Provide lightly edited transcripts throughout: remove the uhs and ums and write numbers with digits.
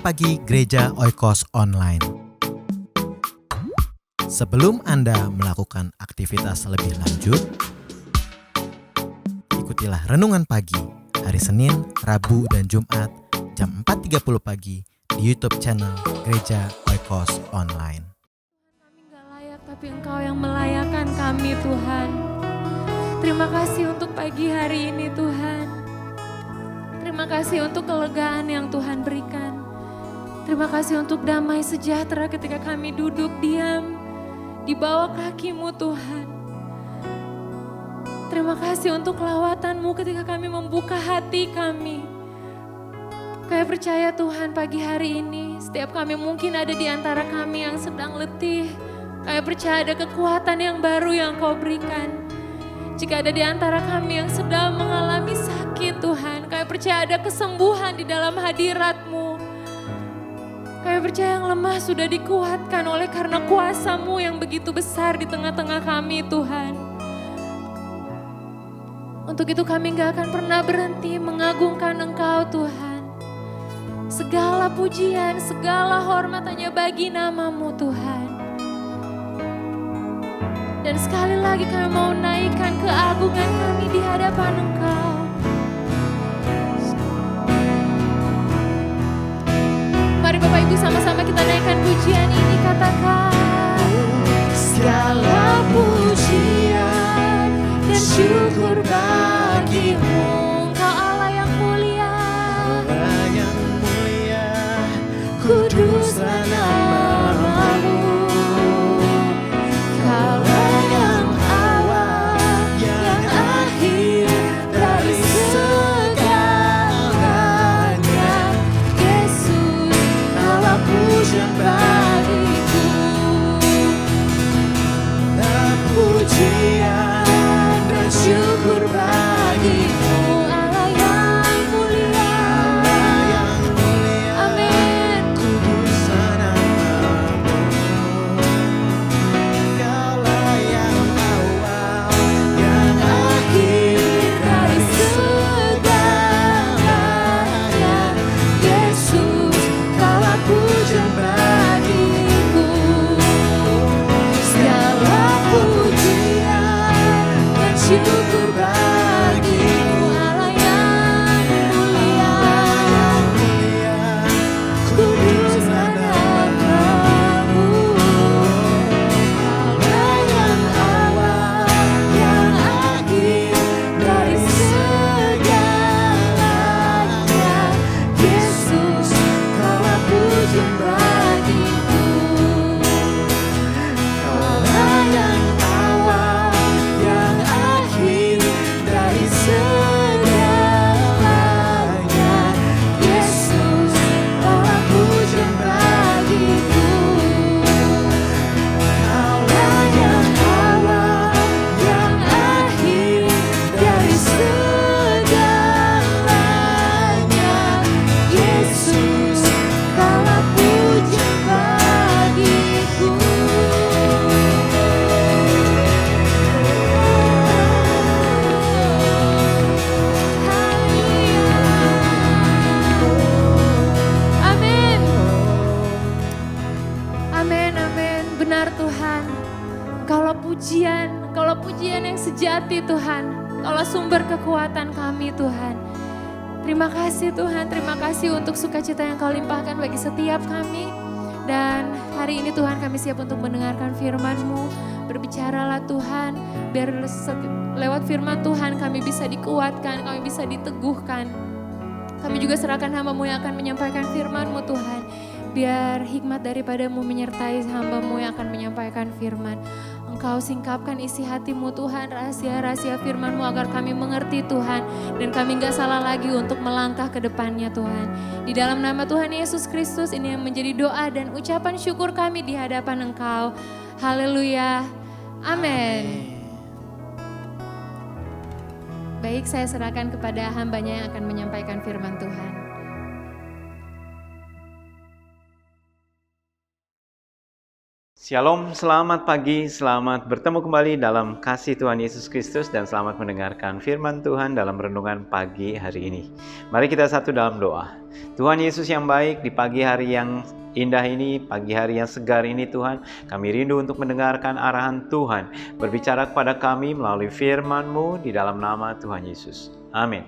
Pagi Gereja Oikos Online. Sebelum Anda melakukan aktivitas lebih lanjut, ikutilah Renungan Pagi hari Senin, Rabu, dan Jumat jam 4.30 pagi di YouTube channel Gereja Oikos Online. Kami gak layak, tapi Engkau yang melayakkan kami, Tuhan. Terima kasih untuk pagi hari ini, Tuhan. Terima kasih untuk kelegaan yang Tuhan berikan. Terima kasih untuk damai sejahtera ketika kami duduk diam di bawah kaki-Mu, Tuhan. Terima kasih untuk lawatan-Mu ketika kami membuka hati kami. Kami percaya Tuhan pagi hari ini, setiap kami mungkin ada di antara kami yang sedang letih. Kami percaya ada kekuatan yang baru yang Kau berikan. Jika ada di antara kami yang sedang mengalami sakit Tuhan, kami percaya ada kesembuhan di dalam hadirat-Mu. Kami percaya yang lemah sudah dikuatkan oleh karena kuasa-Mu yang begitu besar di tengah-tengah kami Tuhan. Untuk itu kami gak akan pernah berhenti mengagungkan Engkau Tuhan. Segala pujian, segala hormat hanya bagi nama-Mu Tuhan. Dan sekali lagi kami mau naikkan keagungan kami di hadapan Engkau. Mari Bapak Ibu sama-sama kita naikkan pujian ini, katakan. Segala pujian dan syukur bagi-Mu, Engkau Allah yang mulia. Allah yang mulia, Kuduslah nama-Mu. Kaulah yang awal, yang akhir dari segalanya. Yesus, Kaulah pujian bagiku. Pujian dan syukur bagimu, Allah yang mulia. Amin. kuduslah nama-Mu. Kaulah yang awal, yang Akhir dari segalanya. Yesus, Kaulah pujian bagiku. Segala pujian dan syukur bagimu, Allah yang mulia. Kuduslah nama-Mu. Kaulah yang awal, yang akhir dari segalanya. Yesus, Kaulah pujian bagiku. Kaulah yang awal, yang akhir dari segalanya. Yesus, Kaulah pujian bagiku. Kaulah yang awal, yang akhir dari segalanya. Yesus, Kaulah pujian bagiku. Amin. Amin, amin. Benar Tuhan. Kaulah pujian yang sejati Tuhan. Kaulah sumber kekuatan kami Tuhan. Terima kasih Tuhan, terima kasih untuk sukacita yang Kau limpahkan bagi setiap kami. Dan hari ini Tuhan kami siap untuk mendengarkan firman-Mu. Berbicaralah Tuhan, biar lewat firman Tuhan kami bisa dikuatkan, kami bisa diteguhkan. Kami juga serahkan hamba-Mu yang akan menyampaikan firman-Mu Tuhan. Biar hikmat daripada-Mu menyertai hamba-Mu yang akan menyampaikan firman. Engkau singkapkan isi hati-Mu Tuhan, rahasia-rahasia firman-Mu agar kami mengerti Tuhan. Dan kami gak salah lagi untuk melangkah ke depannya Tuhan. Di dalam nama Tuhan Yesus Kristus ini yang menjadi doa dan ucapan syukur kami di hadapan Engkau. Haleluya. Amin. Baik, saya serahkan kepada hambanya yang akan menyampaikan firman Tuhan. Shalom, selamat pagi, selamat bertemu kembali dalam kasih Tuhan Yesus Kristus dan selamat mendengarkan firman Tuhan dalam renungan pagi hari ini. Mari kita satu dalam doa. Tuhan Yesus yang baik, di pagi hari yang indah ini, pagi hari yang segar ini Tuhan, kami rindu untuk mendengarkan arahan Tuhan, berbicara kepada kami melalui firman-Mu di dalam nama Tuhan Yesus. Amin.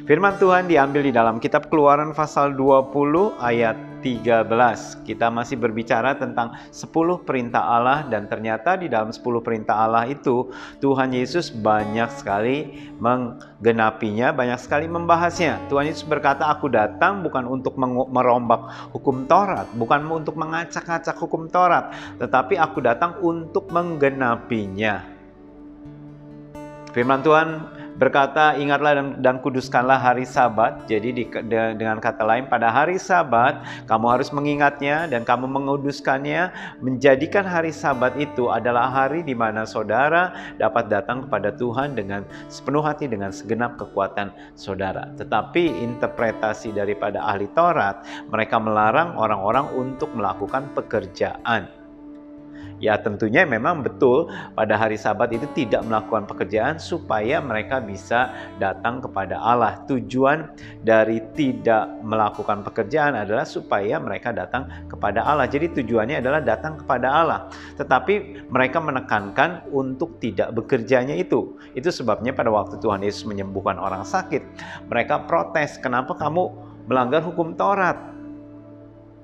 Firman Tuhan diambil di dalam kitab Keluaran pasal 20 ayat 13. Kita masih berbicara tentang 10 perintah Allah dan ternyata di dalam 10 perintah Allah itu Tuhan Yesus banyak sekali menggenapinya, banyak sekali membahasnya. Tuhan Yesus berkata, aku datang bukan untuk merombak hukum Taurat, bukan untuk mengacak-acak hukum Taurat, tetapi aku datang untuk menggenapinya. Firman Tuhan berkata, ingatlah dan kuduskanlah hari Sabat. Jadi dengan kata lain, pada hari Sabat kamu harus mengingatnya dan kamu menguduskannya, menjadikan hari Sabat itu adalah hari di mana saudara dapat datang kepada Tuhan dengan sepenuh hati, dengan segenap kekuatan saudara. Tetapi interpretasi daripada ahli Taurat, mereka melarang orang-orang untuk melakukan pekerjaan. Ya tentunya memang betul pada hari Sabat itu tidak melakukan pekerjaan supaya mereka bisa datang kepada Allah. Tujuan dari tidak melakukan pekerjaan adalah supaya mereka datang kepada Allah. Jadi tujuannya adalah datang kepada Allah. Tetapi mereka menekankan untuk tidak bekerjanya itu. Itu sebabnya pada waktu Tuhan Yesus menyembuhkan orang sakit, mereka protes, kenapa kamu melanggar hukum Taurat?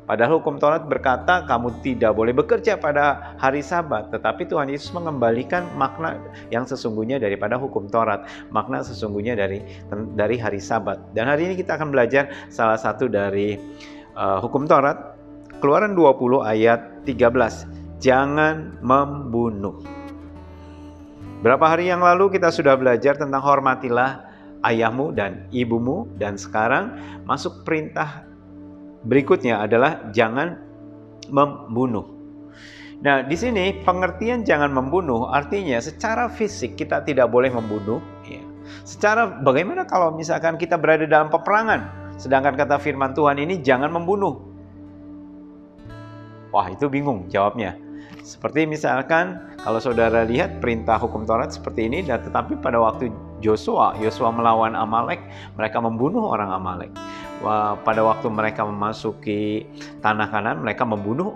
Padahal hukum Taurat berkata kamu tidak boleh bekerja pada hari Sabat. Tetapi Tuhan Yesus mengembalikan makna yang sesungguhnya daripada hukum Taurat. Makna sesungguhnya dari hari Sabat. Dan hari ini kita akan belajar salah satu dari hukum Taurat. Keluaran 20 ayat 13. Jangan membunuh. Berapa hari yang lalu kita sudah belajar tentang hormatilah ayahmu dan ibumu. Dan sekarang masuk perintah berikutnya adalah jangan membunuh. Nah, di sini pengertian jangan membunuh artinya secara fisik kita tidak boleh membunuh. Ya. Secara bagaimana kalau misalkan kita berada dalam peperangan, sedangkan kata firman Tuhan ini jangan membunuh. Wah, itu bingung jawabnya. Seperti misalkan kalau saudara lihat perintah hukum Taurat seperti ini, dan tetapi pada waktu Yosua melawan Amalek, mereka membunuh orang Amalek. Pada waktu mereka memasuki tanah Kanaan, mereka membunuh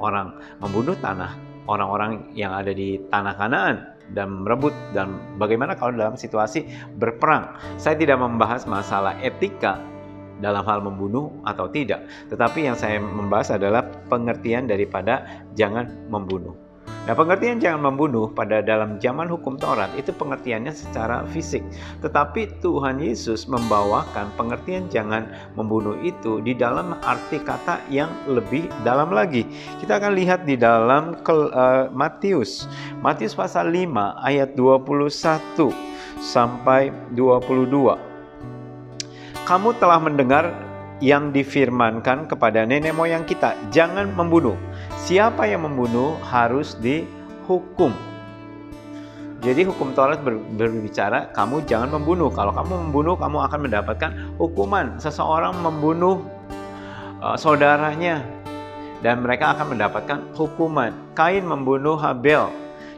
tanah orang-orang yang ada di tanah Kanaan dan merebut. Dan bagaimana kalau dalam situasi berperang? Saya tidak membahas masalah etika dalam hal membunuh atau tidak, tetapi yang saya membahas adalah pengertian daripada jangan membunuh. Nah, pengertian jangan membunuh pada dalam zaman hukum Taurat itu pengertiannya secara fisik. Tetapi Tuhan Yesus membawakan pengertian jangan membunuh itu di dalam arti kata yang lebih dalam lagi. Kita akan lihat di dalam Matius pasal 5 ayat 21 sampai 22. Kamu telah mendengar yang difirmankan kepada nenek moyang kita, jangan membunuh. Siapa yang membunuh harus dihukum. Jadi hukum Taurat berbicara kamu jangan membunuh. Kalau kamu membunuh, kamu akan mendapatkan hukuman. Seseorang membunuh saudaranya dan mereka akan mendapatkan hukuman. Kain membunuh Habel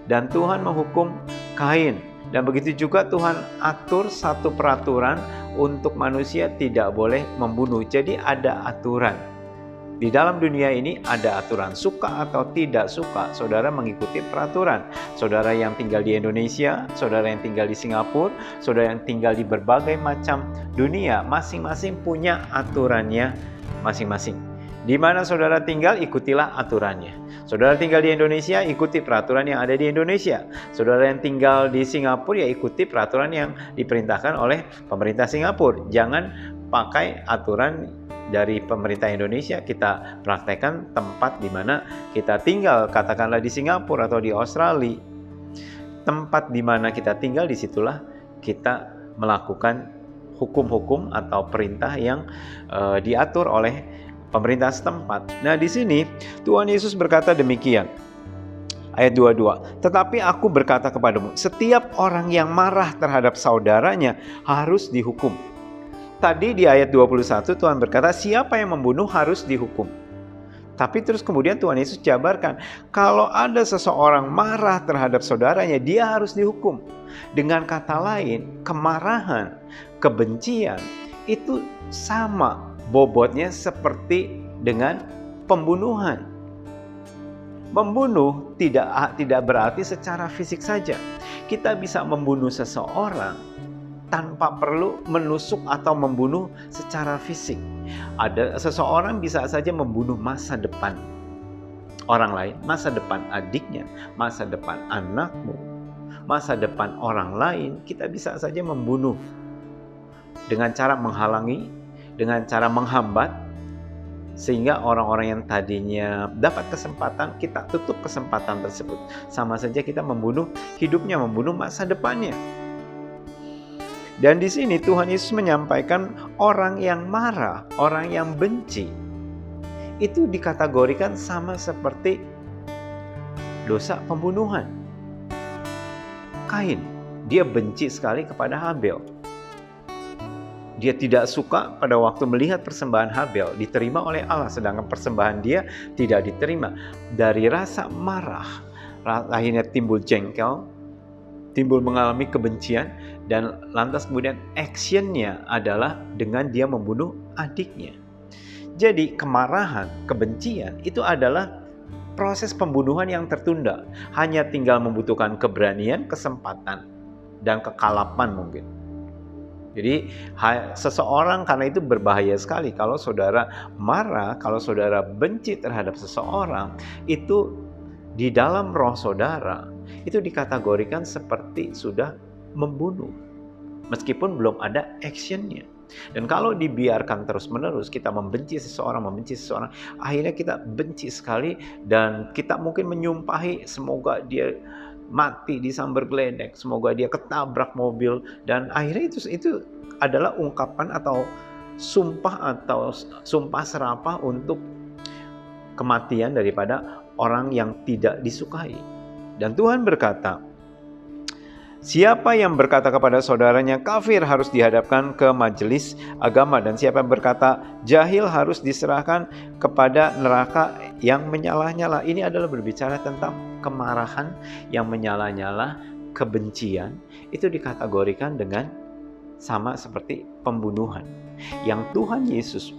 dan Tuhan menghukum Kain. Dan begitu juga Tuhan atur satu peraturan untuk manusia tidak boleh membunuh. Jadi ada aturan. Di dalam dunia ini ada aturan, suka atau tidak suka, saudara mengikuti peraturan. Saudara yang tinggal di Indonesia, saudara yang tinggal di Singapura, saudara yang tinggal di berbagai macam dunia, masing-masing punya aturannya masing-masing. Di mana saudara tinggal, ikutilah aturannya. Saudara tinggal di Indonesia, ikuti peraturan yang ada di Indonesia. Saudara yang tinggal di Singapura, ya ikuti peraturan yang diperintahkan oleh pemerintah Singapura. Jangan pakai aturan dari pemerintah Indonesia kita praktekkan tempat di mana kita tinggal, katakanlah di Singapura atau di Australia. Tempat di mana kita tinggal, disitulah kita melakukan hukum-hukum atau perintah yang diatur oleh pemerintah setempat. Nah, di sini Tuhan Yesus berkata demikian. Ayat 22. Tetapi aku berkata kepadamu, setiap orang yang marah terhadap saudaranya harus dihukum. Tadi di ayat 21 Tuhan berkata siapa yang membunuh harus dihukum. Tapi terus kemudian Tuhan Yesus jabarkan, kalau ada seseorang marah terhadap saudaranya, dia harus dihukum. Dengan kata lain, kemarahan, kebencian itu sama bobotnya seperti dengan pembunuhan. Membunuh tidak berarti secara fisik saja. Kita bisa membunuh seseorang tanpa perlu menusuk atau membunuh secara fisik. Ada seseorang bisa saja membunuh masa depan orang lain, masa depan adiknya, masa depan anakmu, masa depan orang lain. Kita bisa saja membunuh dengan cara menghalangi, dengan cara menghambat, sehingga orang-orang yang tadinya dapat kesempatan, kita tutup kesempatan tersebut. Sama saja kita membunuh hidupnya, membunuh masa depannya. Dan di sini Tuhan Yesus menyampaikan orang yang marah, orang yang benci, itu dikategorikan sama seperti dosa pembunuhan. Kain, dia benci sekali kepada Habel. Dia tidak suka pada waktu melihat persembahan Habel diterima oleh Allah, sedangkan persembahan dia tidak diterima. Dari rasa marah, akhirnya timbul jengkel, timbul mengalami kebencian, dan lantas kemudian actionnya adalah dengan dia membunuh adiknya. Jadi kemarahan, kebencian itu adalah proses pembunuhan yang tertunda. Hanya tinggal membutuhkan keberanian, kesempatan, dan kekalapan mungkin. Jadi seseorang, karena itu berbahaya sekali kalau saudara marah, kalau saudara benci terhadap seseorang, itu di dalam roh saudara itu dikategorikan seperti sudah membunuh, meskipun belum ada actionnya. Dan kalau dibiarkan terus-menerus, kita membenci seseorang, akhirnya kita benci sekali, dan kita mungkin menyumpahi semoga dia mati disambar geledek, semoga dia ketabrak mobil, dan akhirnya itu adalah ungkapan atau sumpah serapah untuk kematian daripada orang yang tidak disukai. Dan Tuhan berkata, siapa yang berkata kepada saudaranya kafir harus dihadapkan ke majelis agama, dan siapa yang berkata jahil harus diserahkan kepada neraka yang menyala-nyala. Ini adalah berbicara tentang kemarahan yang menyala-nyala, kebencian, itu dikategorikan dengan sama seperti pembunuhan. Yang Tuhan Yesus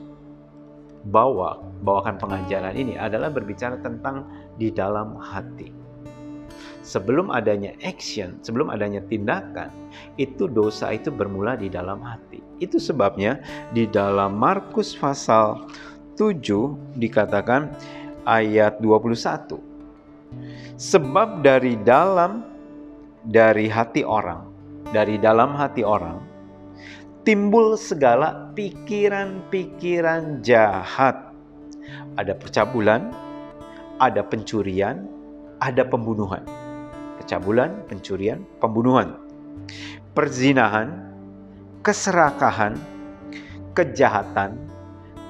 bawakan pengajaran ini adalah berbicara tentang di dalam hati. Sebelum adanya action, sebelum adanya tindakan, itu dosa itu bermula di dalam hati. Itu sebabnya di dalam Markus pasal 7 dikatakan ayat 21. Sebab dari dalam hati orang timbul segala pikiran-pikiran jahat. Ada percabulan, ada pencurian, ada pembunuhan. Percabulan, pencurian, pembunuhan, perzinahan, keserakahan, kejahatan,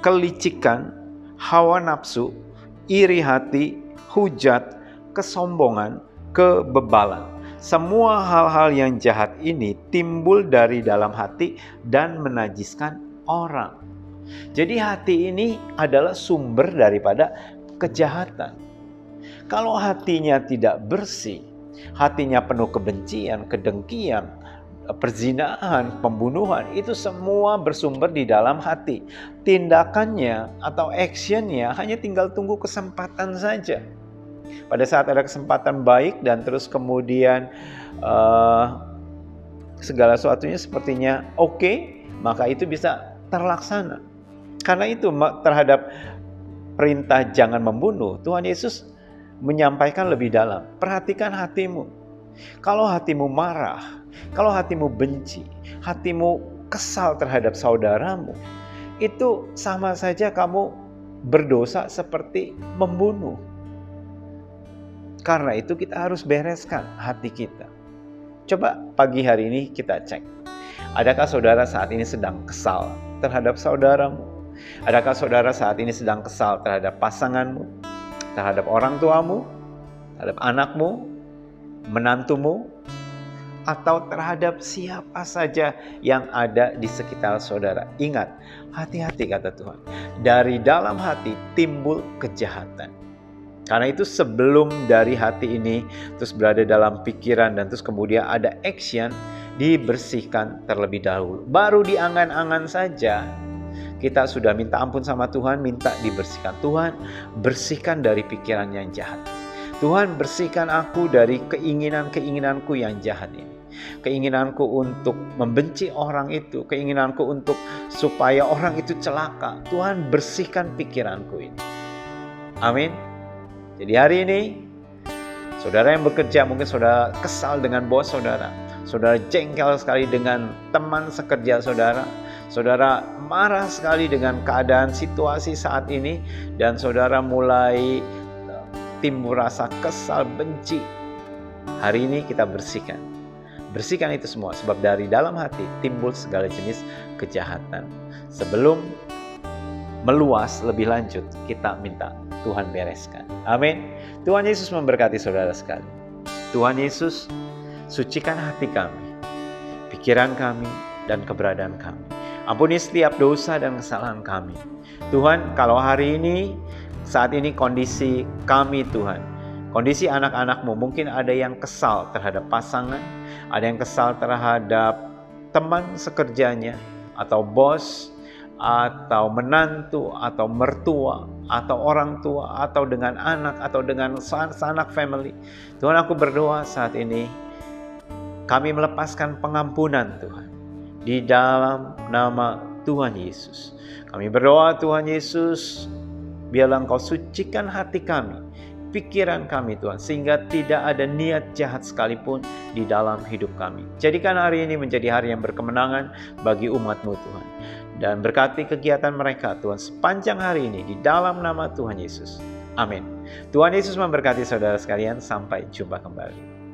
kelicikan, hawa nafsu, iri hati, hujat, kesombongan, kebebalan. Semua hal-hal yang jahat ini timbul dari dalam hati dan menajiskan orang. Jadi hati ini adalah sumber daripada kejahatan. Kalau hatinya tidak bersih, hatinya penuh kebencian, kedengkian, perzinahan, pembunuhan, itu semua bersumber di dalam hati. Tindakannya atau actionnya hanya tinggal tunggu kesempatan saja. Pada saat ada kesempatan baik dan terus kemudian segala sesuatunya sepertinya oke, maka itu bisa terlaksana. Karena itu terhadap perintah jangan membunuh, Tuhan Yesus menyampaikan lebih dalam. Perhatikan hatimu. Kalau hatimu marah, kalau hatimu benci, hatimu kesal terhadap saudaramu, itu sama saja kamu berdosa seperti membunuh. Karena itu kita harus bereskan hati kita. Coba pagi hari ini kita cek. Adakah saudara saat ini sedang kesal terhadap saudaramu? Adakah saudara saat ini sedang kesal terhadap pasanganmu, terhadap orang tuamu, terhadap anakmu, menantumu, atau terhadap siapa saja yang ada di sekitar saudara. Ingat, hati-hati kata Tuhan. Dari dalam hati timbul kejahatan. Karena itu sebelum dari hati ini terus berada dalam pikiran dan terus kemudian ada action, dibersihkan terlebih dahulu. Baru di angan-angan saja kita sudah minta ampun sama Tuhan, minta dibersihkan. Tuhan, bersihkan dari pikiran yang jahat. Tuhan, bersihkan aku dari keinginanku yang jahat ini. Keinginanku untuk membenci orang itu, keinginanku untuk supaya orang itu celaka. Tuhan, bersihkan pikiranku ini. Amin. Jadi hari ini, saudara yang bekerja, mungkin saudara kesal dengan bos saudara. Saudara jengkel sekali dengan teman sekerja saudara. Saudara marah sekali dengan keadaan situasi saat ini. Dan saudara mulai timbul rasa kesal, benci. Hari ini kita bersihkan. Bersihkan itu semua. Sebab dari dalam hati timbul segala jenis kejahatan. Sebelum meluas lebih lanjut, kita minta Tuhan bereskan. Amin. Tuhan Yesus memberkati saudara sekali. Tuhan Yesus, sucikan hati kami, pikiran kami, dan keberadaan kami. Ampuni setiap dosa dan kesalahan kami. Tuhan, kalau hari ini, saat ini kondisi kami Tuhan, kondisi anak-anak-Mu, mungkin ada yang kesal terhadap pasangan, ada yang kesal terhadap teman sekerjanya, atau bos, atau menantu, atau mertua, atau orang tua, atau dengan anak, atau dengan sanak family. Tuhan, aku berdoa saat ini, kami melepaskan pengampunan Tuhan, di dalam nama Tuhan Yesus. Kami berdoa Tuhan Yesus, biarlah Engkau sucikan hati kami, pikiran kami Tuhan, sehingga tidak ada niat jahat sekalipun di dalam hidup kami. Jadikan hari ini menjadi hari yang berkemenangan bagi umat-Mu Tuhan. Dan berkati kegiatan mereka Tuhan sepanjang hari ini di dalam nama Tuhan Yesus. Amin. Tuhan Yesus memberkati saudara sekalian. Sampai jumpa kembali.